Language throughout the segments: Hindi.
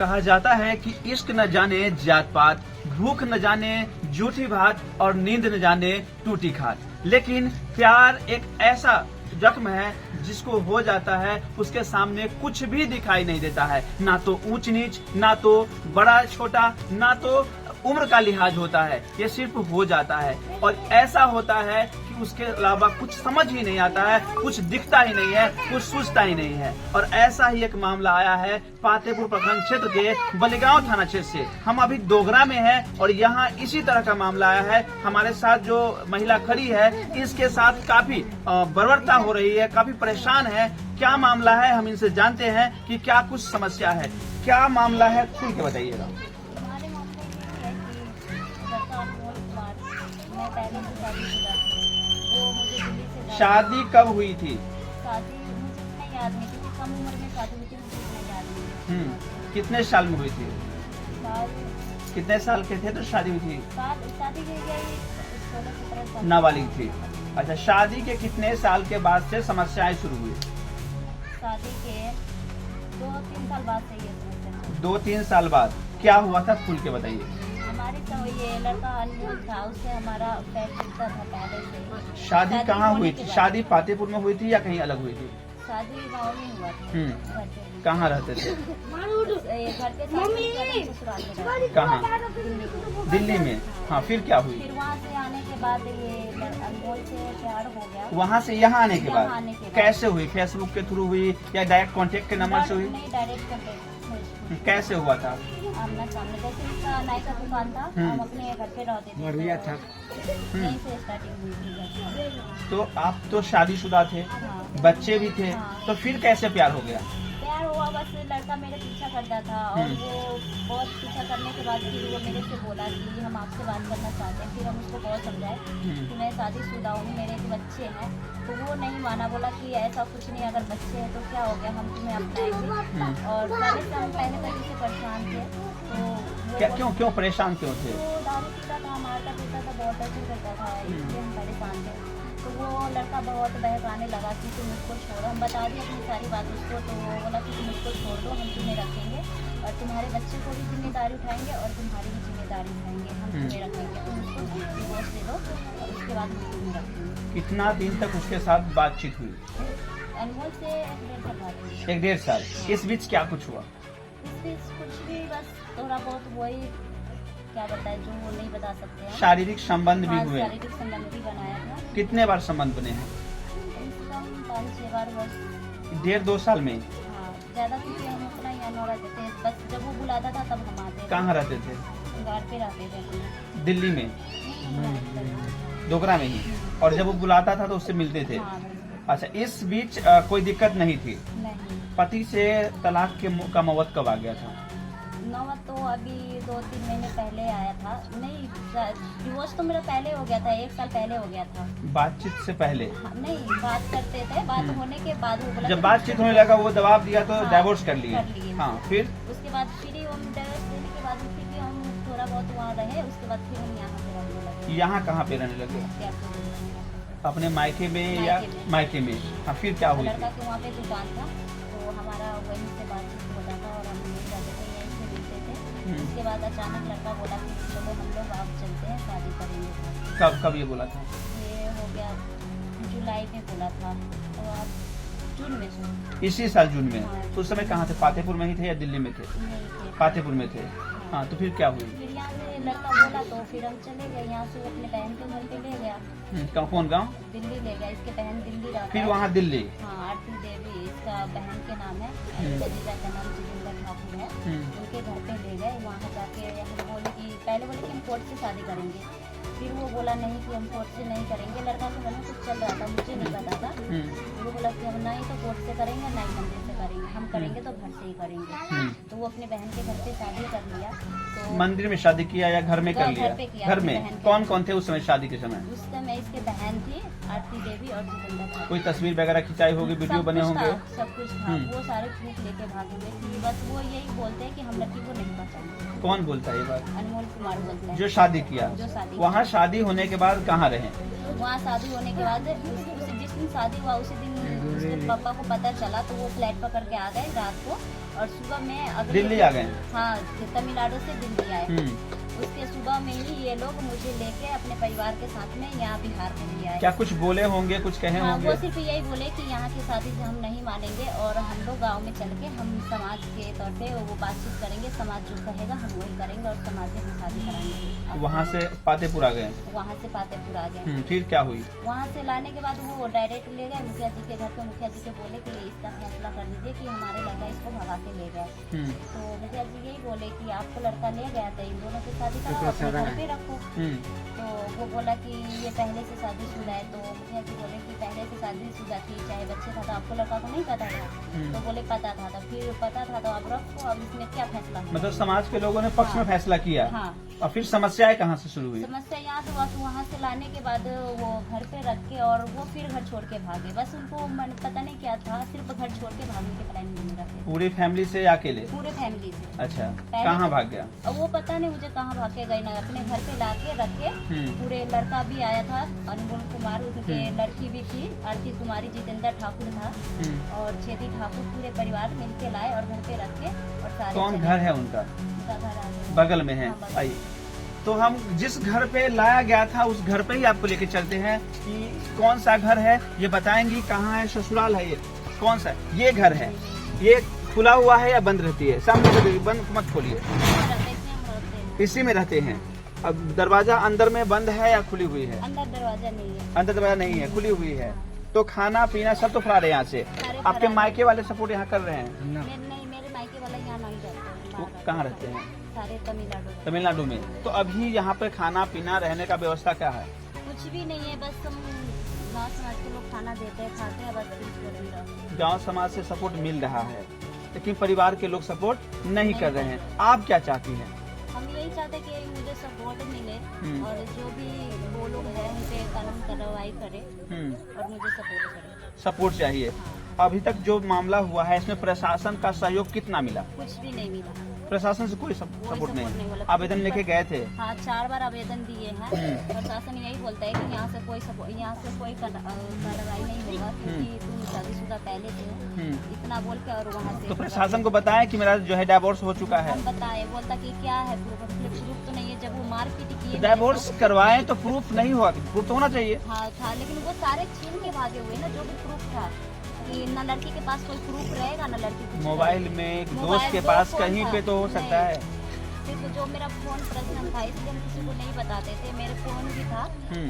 कहा जाता है कि इश्क न जाने जात पात, भूख न जाने जूठी भात और नींद न जाने टूटी खात। लेकिन प्यार एक ऐसा जख्म है जिसको हो जाता है उसके सामने कुछ भी दिखाई नहीं देता है, ना तो ऊंच नीच, ना तो बड़ा छोटा, ना तो उम्र का लिहाज होता है। ये सिर्फ हो जाता है और ऐसा होता है कि उसके अलावा कुछ समझ ही नहीं आता है, कुछ दिखता ही नहीं है, कुछ सूझता ही नहीं है। और ऐसा ही एक मामला आया है पातेपुर प्रखंड क्षेत्र के बलिगांव थाना क्षेत्र से। हम अभी डोगरा में हैं और यहाँ इसी तरह का मामला आया है। हमारे साथ जो महिला खड़ी है इसके साथ काफी बर्बरता हो रही है, काफी परेशान है। क्या मामला है हम इनसे जानते हैं कि क्या कुछ समस्या है, क्या मामला है, खुल के बताइएगा। शादी कब हुई थी? शादी मुझे नहीं याद नहीं, क्योंकि कम उम्र में शादी हुई थी, मुझे नहीं याद नहीं। कितने साल में हुई थी? कितने साल के थे तो शादी हुई थी? शादी की गई 16-17 साल। नाबालिग थी। अच्छा, शादी के कितने साल के बाद से समस्याएं शुरू हुई? शादी के 2-3 साल बाद से ये समस्या। 2-3 साल बाद क्या हुआ था, खुल के बताइए। हमारे तो ये लड़का अनमोल था, उससे हमारा पैर टूटता था पहले से। शादी कहाँ हुई थी? शादी पातेपुर में हुई थी या कहीं अलग हुई थी? शादी गाँव में हुआ था। कहाँ रहते थे? घर पे ससुराल में। कहाँ? दिल्ली में। हाँ, फिर क्या हुई? फिर वहाँ से आने के बाद ये अनमोल से प्यार हो गया। वहाँ से यहाँ आने के बाद कैसे हुई? फेसबुक के थ्रू हुई या डायरेक्ट कांटेक्ट के नंबर से हुई? नहीं, डायरेक्ट कांटेक्ट। कैसे हुआ था? आमना सामने, जैसे इसका नाई का दुकान था, हम अपने घर पे रहते थे। बढ़िया था। यहीं से स्टार्टिंग हुई थी। तो आप तो शादीशुदा थे, हाँ। बच्चे भी थे, हाँ। तो फिर कैसे प्यार हो गया? प्यार हुआ, बस लड़का मेरे पीछा करता था और वो बहुत पीछा करने के बाद फिर वो मेरे से बोला कि हम आपसे बात करना चाहते हैं। फिर हम उसको बहुत समझाए कि मैं शादीशुदा हूँ, मेरे बच्चे हैं, तो वो नहीं माना। बोला कि ऐसा कुछ नहीं, अगर बच्चे हैं तो क्या हो गया, हम तुम्हें अपनाएंगे। और पहले से हम पहले तक से परेशान थे। तो क्यों परेशान क्यों थे? वो दारू पीता था, मारता पीता था, बहुत ऐसे करता था, इसलिए हम परेशान थे। तो वो लड़का बहुत बहकाने लगा कि तुम उसको छोड़ो। हम बता दिए अपनी सारी बात उसको, तो वो बोला कि तुम उसको छोड़ दो, हम तुम्हें रखेंगे और तुम्हारे बच्चे को भी जिम्मेदारी उठाएंगे और तुम्हारी भी जिम्मेदारी उठाएंगे, हम तुम्हें रखेंगे। तुम उसको डिवोर्स दे दो और उसके बाद हम तुम्हें रखेंगे। कितना दिन तक उसके साथ बातचीत हुई? अनमोल से 1.5 साल बाद हुई। 1-1.5 साल। इस बीच क्या कुछ हुआ? इस बीच कुछ भी, बस थोड़ा बहुत वही, क्या बताए जो वो नहीं बता सकते हैं। शारीरिक संबंध भी हाँ, हुए? शारीरिक संबंध भी बनाया था। कितने बार संबंध बने हैं? कम से कम 5-6 बार बस। 1.5-2 साल में? हाँ, ज्यादा क्योंकि हम उतना यहाँ न रहते थे, बस जब वो बुलाता था तब हम आते थे। कहाँ रहते थे? घर पे रहते थे अपने। दिल्ली में, डोगरा में ही। और जब वो बुलाता था तो उससे मिलते थे? हाँ, अच्छा, इस बीच कोई दिक्कत नहीं थी? नहीं। पति से तलाक का मौत कब आ गया था? नौबत तो अभी 2-3 महीने पहले आया था। नहीं, डिवोर्स तो मेरा पहले हो गया था, 1 साल पहले हो गया था। बातचीत से पहले? हाँ, नहीं, बात करते थे, बात होने के बाद वो बोला जब कि बातचीत होने लगा वो दबाव दिया तो हाँ, डाइवोर्स कर लिए? कर लिए। हाँ, फिर? उसके बाद फिर ही हम डाइवोर्स देने के बाद फिर भी हम थोड़ा बहुत वहाँ रहे। उसके बाद फिर हम यहाँ पे रहने लगे। यहाँ कहाँ पे रहने लगे? अपने मायके में या मायके में? हाँ, फिर क्या हुई? लड़का के वहाँ पे दुकान था, तो हमारा वहीं से बातचीत होता था और हम यहीं जाते थे, यहीं से मिलते थे। उसके बाद अचानक लड़का बोला कि चलो हम लोग आप चलते हैं, शादी करेंगे। कब ये बोला था? ये हो गया जुलाई में बोला था, तो आप जून में सुन। इसी साल जून में? हाँ। तो उस समय कहाँ थे? पातेपुर में ही थे या दिल्ली में थे? नहीं थे, पातेपुर में थे। हाँ, तो फिर क्या हुई? फिर यहाँ से लड़का बोला तो फिर हम चले गए। यहाँ से अपने बहन के घर पे ले गया। कौन गाँव? दिल्ली ले गया, इसके बहन दिल्ली रहता फिर है। वहाँ दिल्ली? हाँ, आरती देवी इसका बहन के नाम है, जजीजा का नाम जितेंद्र ठाकुर है। उनके घर पे ले गए। वहाँ जाके हम बोले कि पहले बोले कि हम कोर्ट से शादी करेंगे, फिर वो बोला नहीं कि हम कोर्ट से नहीं करेंगे। लड़का के मन में कुछ चल रहा था, मुझे नहीं पता था। वो बोला कि हम नहीं तो कोर्ट से करेंगे, नहीं मंदिर से करेंगे, हम करेंगे तो घर से ही करेंगे। तो वो अपने बहन के घर पे शादी कर लिया। तो मंदिर में शादी किया या घर में कर घर लिया? पे किया, घर अपनी में। बहन के। कौन कौन थे उस समय शादी के समय? उस समय इसके बहन थी, आरती देवी और जितेंद्र ठाकुर। कोई तस्वीर वगैरह खिंचाई होगी, वीडियो सब बने कुछ होंगे? था, सब कुछ था। वो सारे प्रूफ लेके भागे हुए थे। बस वो यही बोलते हैं कि हम लड़की को नहीं पहचानते। कौन बोलता है ये बात? अनमोल कुमार बोलते हैं। जो शादी किया? जो शादी वहाँ शादी होने के बाद कहाँ रहे? वहाँ शादी होने के बाद जिस दिन शादी हुआ उसी दिन उसके पापा को पता चला, तो वो फ्लैट पकड़ के आ गए रात को। और सुबह में अगले दिल्ली आ गए? हाँ, तमिलनाडु से दिल्ली आए। उसके सुबह में ही ये लोग मुझे लेके अपने परिवार के साथ में यहाँ बिहार में ले आए। क्या कुछ बोले होंगे, कुछ कहे हाँ, होंगे? वो सिर्फ यही बोले कि यहाँ की शादी से हम नहीं मानेंगे और हम लोग गांव में चल के हम समाज के तौर पे वो बातचीत करेंगे, समाज जो कहेगा हम वही करेंगे और समाज में हम शादी कराएंगे। वहाँ से पातेपुर आ गए? वहाँ से पातेपुर आ गए। फिर क्या हुई? वहाँ से लाने के बाद वो डायरेक्ट ले गए मुखिया जी के घर पे। मुखिया जी के बोले कि इसका फैसला कर दीजिए कि हमारे लड़का इसको भगा के ले गए। तो मुखिया जी यही बोले कि आपको लड़का ले गया तो इन दोनों से शादी कराओ, अपने घर पे रखो। तो वो बोला कि ये पहले से शादीशुदा है। तो मुखिया जी बोले कि पहले से शादीशुदा थी, चाहे बच्चे था, तो आपको लड़का को नहीं पता था? तो बोले पता था। तो फिर पता था तो अब रखो, अब इसमें क्या फैसला? मतलब समाज के लोगों ने पक्ष में फैसला किया। हाँ। और फिर समस्याएं कहाँ से शुरू हुई? समस्या यहाँ से बस वहाँ से लाने के बाद वो घर पे रख के और वो फिर घर छोड़ के भागे। बस उनको पता नहीं क्या था, सिर्फ घर छोड़ के भागने के प्लान में रखे। पूरी फैमिली से अकेले? पूरे फैमिली से। अच्छा, कहाँ भाग गया? अब वो पता नहीं मुझे कहाँ भाग के गए ना, अपने घर पे ला के रखे। पूरे लड़का भी आया था, अनमोल कुमार, उनके लड़की भी थी, आरती कुमारी, जितेंद्र ठाकुर था और छेदी ठाकुर, पूरे परिवार मिलके लाए और घर पे रखे और सारे। कौन घर है उनका? घर बगल में है। आइए, तो हम जिस घर पे लाया गया था उस घर पे ही आपको लेके चलते हैं कि कौन सा घर है ये बताएंगी, कहाँ है, ससुराल है ये, कौन सा? ये घर है, ये खुला हुआ है या बंद रहती है? सामने से बंद मत खोलिए। इसी में रहते हैं। अब दरवाजा अंदर में बंद है या खुली हुई है? अंदर दरवाजा नहीं है। अंदर दरवाजा नहीं है, खुली हुई है। तो खाना पीना सब तो फरार है यहाँ से? आपके मायके वाले सपोर्ट यहाँ कर रहे हैं? नहीं, मेरे मायके वाला यहाँ नहीं रहते। वो कहाँ रहते हैं? सारे तमिलनाडु में। तो अभी यहाँ पे खाना पीना रहने का व्यवस्था क्या है? कुछ भी नहीं है, बस हम गाँव समाज के लोग खाना देते हैं, खाते हैं, बस। गाँव समाज से सपोर्ट मिल रहा है लेकिन परिवार के लोग सपोर्ट नहीं कर रहे हैं। आप क्या चाहती हैं? हम यही चाहते हैं कि मुझे सपोर्ट मिले और जो भी वो लोग हैं उन पे कानून कार्रवाई करे और मुझे सपोर्ट करे। सपोर्ट चाहिए। हाँ। अभी तक जो मामला हुआ है इसमें प्रशासन का सहयोग कितना मिला? कुछ भी नहीं मिला। प्रशासन से कोई सपोर्ट नहीं? आवेदन लेके गए थे? हाँ, 4 बार आवेदन दिए हैं। प्रशासन यही बोलता है कि यहाँ से कोई कार्रवाई नहीं होगा क्योंकि तुम शादीशुदा पहले से हो, इतना बोल के। और वहाँ से तो प्रशासन को बताया कि मेरा जो है डाइवोर्स हो चुका है? हम बताए, बोलता कि क्या है प्रूफ तो नहीं है। जब वो मारपीट किए, डाइवोर्स करवाए तो प्रूफ नहीं हुआ? प्रूफ तो होना चाहिए। हाँ था, लेकिन वो सारे छीन के भागे हुए ना, जो भी प्रूफ था। कि न लड़की के पास कोई प्रूफ रहेगा न लड़की कुछ मोबाइल में एक दोस्त के पास कहीं पे तो हो सकता है। सिर्फ जो मेरा फोन पर्सनल था इसलिए हम किसी को नहीं बताते थे। मेरे फोन भी था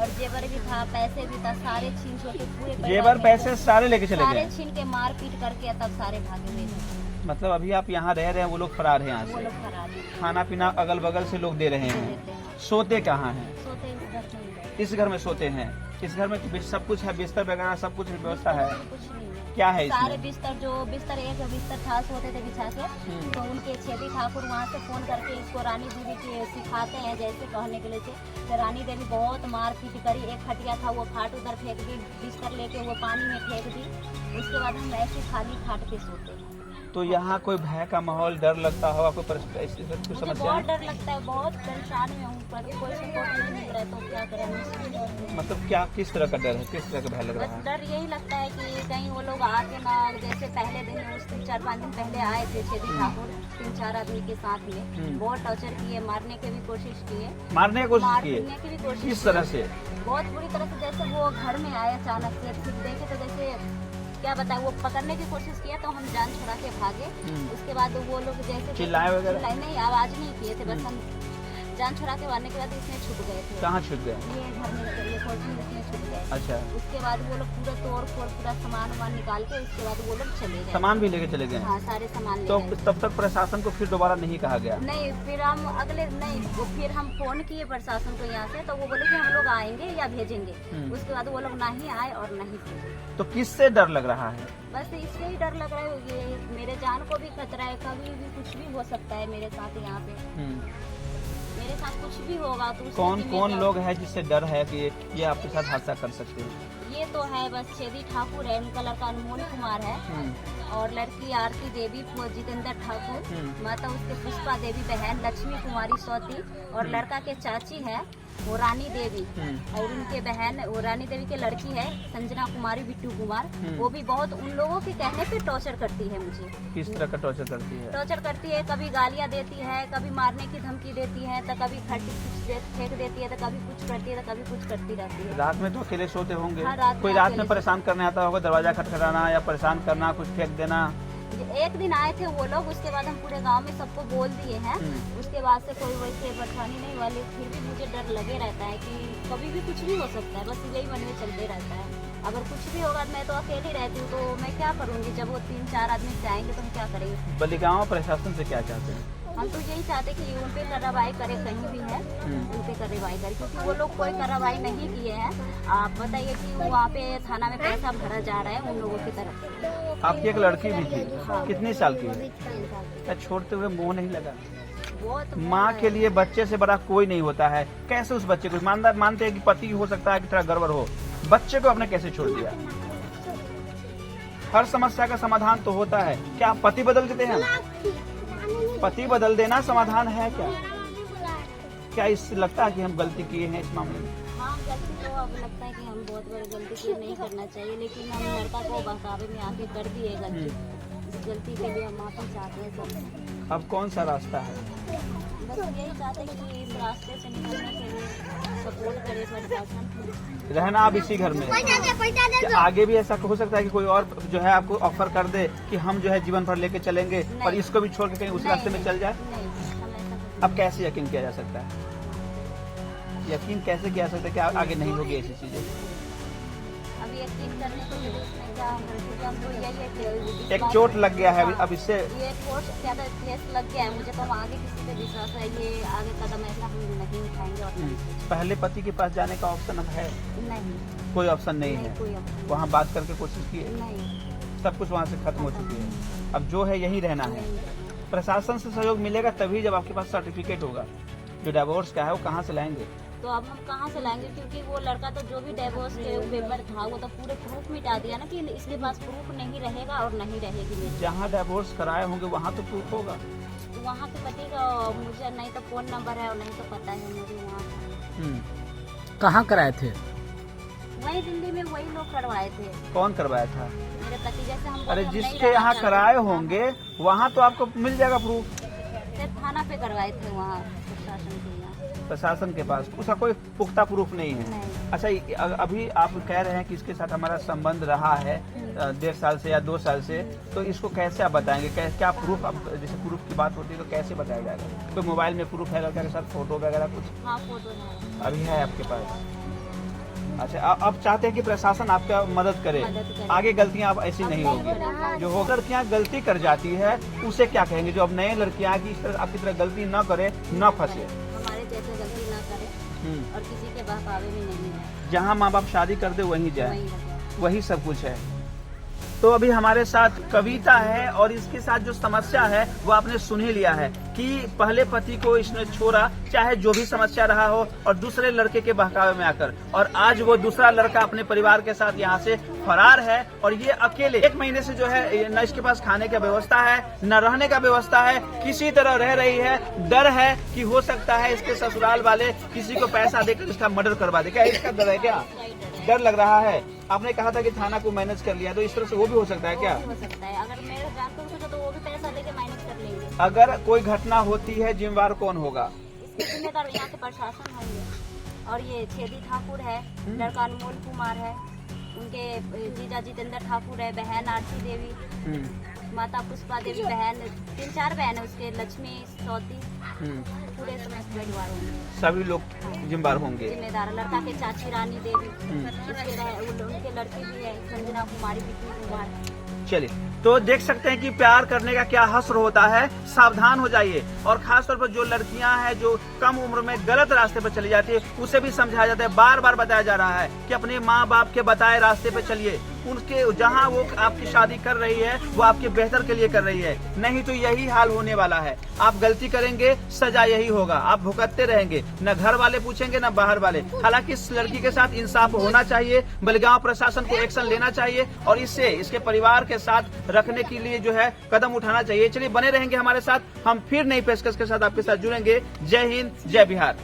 और जेवर भी था, पैसे भी था, सारे छीन छोटे पूरे जेवर पैसे सारे लेके चले गए? सारे छीन के मार पीट करके तब सारे भागे हुए थे। मतलब अभी आप यहाँ रह रहे हैं, वो लोग फरार हैं यहाँ वो से? लोग फरार हैं। खाना पीना अगल बगल से लोग दे रहे हैं। सोते कहाँ हैं? सोते इस घर में। इस घर में सोते हैं? इस घर में सब कुछ है, बिस्तर वगैरह सब कुछ व्यवस्था है? कुछ नहीं है। क्या है सारे इसमें? बिस्तर एक बिस्तर था, सोते थे बिछा के। तो उनके छेदी ठाकुर वहाँ से फोन करके इसको रानी देवी के सिखाते हैं जैसे कहने के लिए थे। तो रानी देवी बहुत मार पीट करी। एक खटिया था वो खाट उधर फेंक दी, बिस्तर लेके वो पानी में फेंक दी। उसके बाद हम ऐसे खाली खाट पे सोते हैं। तो यहाँ कोई भय का माहौल, डर लगता होगा? कोई समस्या? बहुत डर लगता है, बहुत परेशान में हूँ, पर कोई सपोर्ट नहीं मिल रहा है तो क्या करें। मतलब क्या, किस तरह का डर है, किस तरह का भय लग रहा है? डर यही लगता है कि कहीं वो लोग आके ना, जैसे पहले दिन उस दिन 4-5 दिन पहले आए थे छेदी ठाकुर 3-4 आदमी के साथ में, बहुत टॉर्चर किए, मारने की भी कोशिश किए। मारने की कोशिश मारने की भी कोशिश किस तरह से? बहुत बुरी तरह से। जैसे वो घर में आए अचानक से, फिर देखे तो जैसे क्या बताए, वो पकड़ने की कोशिश किया तो हम जान छुड़ा के भागे। उसके बाद वो लोग जैसे चिल्लाए वगैरह? नहीं, आवाज नहीं किए थे, बस हम जान छुड़ा के मारने के बाद इसमें छुप गए थे। कहाँ छुप गए? ये घर में, ये कोचिंग इसमें छुप गए। अच्छा। उसके बाद वो लोग पूरा तोड़ फोड़ पूरा सामान वामान निकाल के उसके बाद वो लोग चले गए। सामान भी लेके चले गए? हाँ, सारे सामान तो ले गए। तब तक प्रशासन को फिर दोबारा नहीं कहा गया? नहीं, फिर हम फिर हम फोन किए प्रशासन को यहाँ से, तो वो बोले कि हम लोग आएंगे या भेजेंगे। उसके बाद वो लोग नहीं आए और नहीं भेजे। तो किससे डर लग रहा है? बस इससे ही डर लग रहा है, ये मेरे जान को भी खतरा है, कभी भी कुछ भी हो सकता है मेरे साथ। यहाँ पे मेरे साथ कुछ भी होगा तो कौन लोग हैं जिससे डर है कि ये आपके साथ हादसा कर सकते हैं? ये तो है बस छेदी ठाकुर है, उनका लड़का अनमोल कुमार है और लड़की आरती देवी, जितेंद्र ठाकुर, माता उसके पुष्पा देवी, बहन लक्ष्मी कुमारी सौती और लड़का के चाची है वो रानी देवी और उनके बहन, वो रानी देवी के लड़की है संजना कुमारी बिट्टू कुमार, वो भी बहुत उन लोगों के कहने पे टॉर्चर करती है मुझे। किस तरह का टॉर्चर करती है? टॉर्चर करती है, कभी गालियाँ देती है, कभी मारने की धमकी देती है, तो कभी खट्टी कुछ फेंक देती है, तो कभी कुछ करती है, तो कभी कुछ करती रहती है। रात में तो अकेले सोते होंगे? हाँ, रात कोई में रात अकेले में परेशान करने आता होगा, दरवाजा खटखटाना या परेशान करना, कुछ फेंक देना? एक दिन आए थे वो लोग, उसके बाद हम पूरे गांव में सबको बोल दिए हैं। उसके बाद से कोई वैसे परेशानी नहीं वाली, फिर भी मुझे डर लगे रहता है कि कभी भी कुछ भी हो सकता है, बस यही मन में चलते रहता है। अगर कुछ भी होगा, मैं तो अकेली रहती हूँ, तो मैं क्या करूँगी? जब वो 3-4 आदमी जाएंगे तो हम क्या करेंगे? बलिगांव प्रशासन से क्या चाहते हैं? हम तो यही चाहते कि उन पे कार्रवाई करे, कहीं भी है उन पे कार्रवाई करे, क्योंकि वो लोग कोई कार्रवाई नहीं किए हैं। आप बताइए कि वहाँ पे थाना में पैसा भरा जा रहा है उन लोगों की तरफ। आपकी एक लड़की भी थी, कितनी साल की है? क्या छोड़ते हुए मुंह नहीं लगा? बहुत माँ के लिए बच्चे से बड़ा कोई नहीं होता है। कैसे उस बच्चे को मानते हैं कि पति हो सकता है कि थोड़ा गड़बड़ हो, बच्चे को आपने कैसे छोड़ दिया? हर समस्या का समाधान तो होता है। क्या पति बदल देते हैं? पति बदल देना समाधान है क्या? क्या इससे लगता है कि हम गलती किए हैं इस मामले में? हाँ, गलती तो अब लगता है कि हम बहुत बड़ी गलती की, नहीं करना चाहिए, लेकिन हम लड़का को बहकावे में आके कर दिए गलती। इस गलती के लिए हम माफी चाहते हैं सब। अब कौन सा रास्ता है? बस यही चाहते हैं कि इस रास्ते से निकलने के लिए सपोर्ट करे प्रशासन। रहना आप इसी घर में है। क्या आगे भी ऐसा हो सकता है कि कोई और जो है आपको ऑफर कर दे कि हम जो है जीवन भर लेके चलेंगे और इसको भी छोड़ के कहीं उस रास्ते में चल जाए? नहीं, हम ऐसा अब कैसे यकीन किया जा सकता है? यकीन कैसे किया जा सकता है कि आगे नहीं होगी ऐसी चीजें? अब यकीन करने के लिए इसमें क्या हम तो यही है कि एक चोट लग गया है अब इससे। ये कोर्ट ज्यादा केस लग गया है मुझे, तो हम आगे किसी पे विश्वास है, ये आगे कदम ऐसा हम नहीं उठाएंगे। और पहले पति के पास जाने का ऑप्शन अब है? नहीं, कोई ऑप्शन नहीं है। कोई ऑप्शन वहाँ बात करके कोशिश की है? नहीं, सब कुछ वहाँ से खत्म हो चुकी है। अब जो है यही रहना है। प्रशासन से सहयोग मिलेगा तभी जब आपके पास सर्टिफिकेट होगा। जो डिवोर्स का है वो कहाँ से लाएंगे? तो अब हम कहाँ से लाएंगे? क्योंकि वो लड़का तो जो भी डिवोर्स के पेपर था वो तो पूरे प्रूफ मिटा दिया ना कि इसके पास प्रूफ नहीं रहेगा और नहीं रहेगी मेरी। जहाँ डिवोर्स कराए होंगे वहाँ तो प्रूफ होगा। तो वहाँ के पति का मुझे नहीं तो फोन नंबर है और नहीं तो पता है मुझे वहाँ। कहाँ कराए थे? वही दिल्ली में वही लोग करवाए थे। कौन करवाया था? मेरे पति जैसे हम अरे जिसके यहाँ कराए होंगे वहाँ तो आपको मिल जाएगा प्रूफ। सिर्फ थाना पे करवाए थे वहाँ प्रशासन के यहाँ। प्रशासन के पास उसका कोई पुख्ता प्रूफ नहीं है। नहीं। अच्छा, अभी आप कह रहे हैं कि इसके साथ हमारा संबंध रहा है 1.5 साल से या 2 साल से, तो इसको कैसे आप बताएंगे? क्या प्रूफ? अब जैसे प्रूफ की बात होती है तो कैसे बताया जाएगा? कोई मोबाइल में प्रूफ है लड़का के साथ, फोटो वगैरह कुछ? हाँ, फोटो है। अभी है आपके पास? अच्छा, अब चाहते हैं कि प्रशासन आपका मदद करे, आगे गलतियां अब ऐसी नहीं होगी। जो हो लड़कियां गलती कर जाती है उसे क्या कहेंगे? जो अब नए लड़कियां की इस तरह आपकी तरह गलती न करे, न फंसे, हमारे जैसे गलती ना करे और किसी के बहकावे में नहीं है। जहाँ माँ बाप शादी कर दे वहीं जाए, वहीं रहे। वही सब कुछ है। तो अभी हमारे साथ कविता है और इसके साथ जो समस्या है वो आपने सुन ही लिया है कि पहले पति को इसने छोड़ा, चाहे जो भी समस्या रहा हो, और दूसरे लड़के के बहकावे में आकर, और आज वो दूसरा लड़का अपने परिवार के साथ यहाँ से फरार है और ये अकेले 1 महीने से जो है न इसके पास खाने का व्यवस्था है न रहने का व्यवस्था है, किसी तरह रह रही है। डर है कि हो सकता है इसके ससुराल वाले किसी को पैसा देकर इसका मर्डर करवा दे। क्या इसका डर है? क्या डर लग रहा है? आपने कहा था कि थाना को मैनेज कर लिया, तो इस तरह से वो भी हो सकता है क्या? हो सकता है, अगर मेरे जानते हो तो वो भी पैसा देके मैनेज कर लेंगे। अगर कोई घटना होती है जिम्मेवार कौन होगा? इसके जिम्मेदार यहाँ के प्रशासन होंगे। और ये छेदी ठाकुर है, लड़का अनमोल कुमार है, उनके जीजा जितेंद्र ठाकुर है, बहन आरती देवी, माता पुष्पा देवी, बहन 3-4 बहन है उसके, लक्ष्मी सौती, पूरे समय परिवार होंगे। सभी लोग जिम्मेदार होंगे। जिम्मेदार लड़का के चाची रानी देवी, उनके लड़की भी है संजना कुमारी, बिट्टू कुमार। चलिए, तो देख सकते हैं कि प्यार करने का क्या हश्र होता है। सावधान हो जाइए, और खासतौर पर जो लड़कियां हैं जो कम उम्र में गलत रास्ते पर चली जाती है उसे भी समझाया जाता है, बार बार बताया जा रहा है कि अपने माँ बाप के बताए रास्ते पर चलिए। उनके जहां वो आपकी शादी कर रही है वो आपके बेहतर के लिए कर रही है, नहीं तो यही हाल होने वाला है। आप गलती करेंगे, सजा यही होगा, आप भुगतते रहेंगे, न घर वाले पूछेंगे न बाहर वाले। हालांकि इस लड़की के साथ इंसाफ होना चाहिए, बलिगांव प्रशासन को एक्शन लेना चाहिए और इसके परिवार के साथ रखने के लिए जो है कदम उठाना चाहिए। चलिए, बने रहेंगे हमारे साथ, हम फिर नई पेशकश के साथ आपके साथ जुड़ेंगे। जय हिंद, जय बिहार।